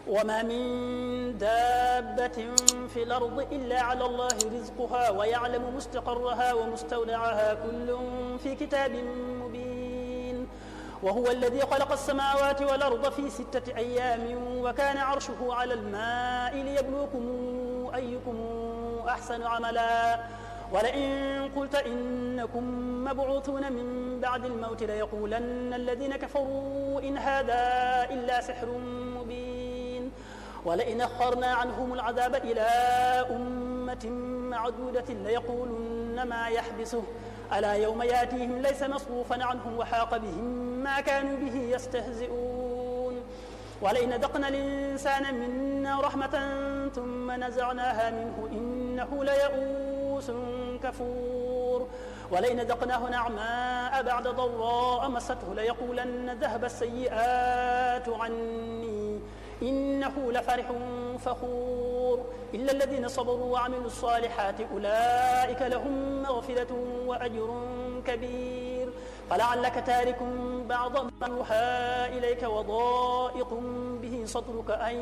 وما من دابة في الأرض إلا على الله رزقها ويعلم مستقرها ومستودعها كل في كتاب مبين. وهو الذي خلق السماوات والأرض في 6 أيام وكان عرشه على الماء ليبلوكم أيكم أحسن عملا. ولئن قلت إنكم مبعوثون من بعد الموت ليقولن الذين كفروا إن هذا إلا سحر مبين. ولئن أخرنا عنهم العذاب إلى أمة معدودة ليقولن ما يحبسه ألا يوم يأتيهم ليس مصروفا عنهم وحاق بهم ما كانوا به يستهزئون. ولئن ذقنا الإنسان منا رحمة ثم نزعناها منه إنه ليئوس كفور. ولئن ذقناه نعماء بعد ضراء مسته ليقولن ذهب السيئات عني إنه لفرح فخور. إلا الذين صبروا وعملوا الصالحات أولئك لهم مغفرة وأجر كبير. فلعلك تارك بعض ما يوحى إليك وضائق به صدرك أن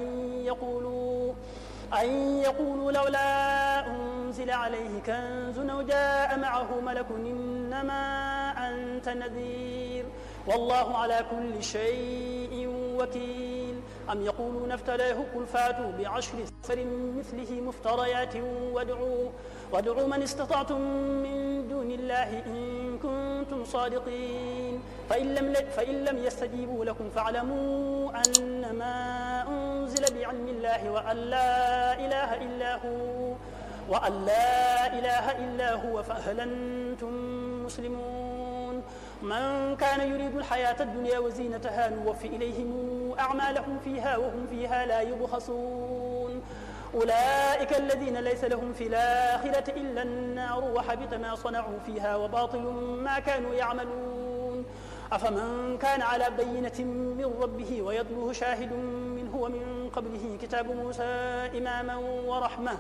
يقولوا لولا أنزل عليه كنز أو جاء معه ملك إنما أنت نذير والله على كل شيء وكيل. أم يقولون افتراه قل فاتوا ب10 سور مثله مفتريات وادعوا من استطعتم من دون الله إن كنتم صادقين. فإن لم يستجيبوا لكم فاعلموا أنما أنزل بعلم الله وأن لا إله إلا هو فهل أنتم مسلمون. من كان يريد الحياة الدنيا وزينتها نوفي إليهم أعمالهم فيها وهم فيها لا يبخسون. أولئك الذين ليس لهم في الآخرة إلا النار وحبط ما صنعوا فيها وباطل ما كانوا يعملون. أفمن كان على بينة من ربه ويتلوه شاهد منه ومن قبله كتاب موسى إماما ورحمة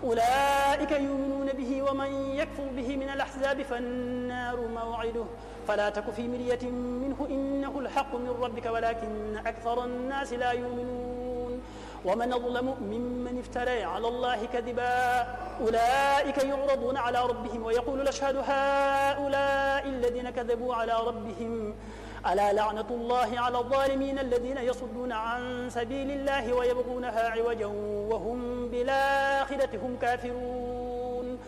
أولئك يؤمنون به ومن يكفر به من الأحزاب فالنار موعده فلا تك في مرية منه إنه الحق من ربك ولكن أكثر الناس لا يؤمنون. ومن أظلم ممن افترى على الله كذبا أولئك يعرضون على ربهم ويقول الأشهاد هؤلاء الذين كذبوا على ربهم ألا لعنة الله على الظالمين الذين يصدون عن سبيل الله ويبغونها عوجا وهم بالآخرة هم كافرون.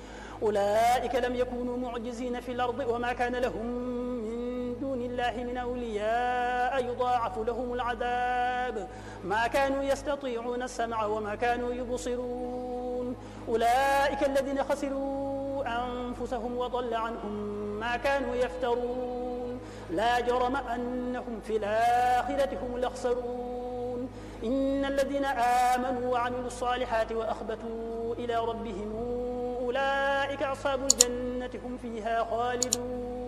أولئك لم يكونوا معجزين في الأرض وما كان لهم من دون الله من أولياء يضاعف لهم العذاب ما كانوا يستطيعون السمع وما كانوا يبصرون. أولئك الذين خسروا أنفسهم وضل عنهم ما كانوا يفترون. لا جرم أنهم في الآخرة هم الأخسرون. إن الذين آمنوا وعملوا الصالحات وأخبتوا إلى ربهم أولئك أصحاب الجنة هم فيها خالدون.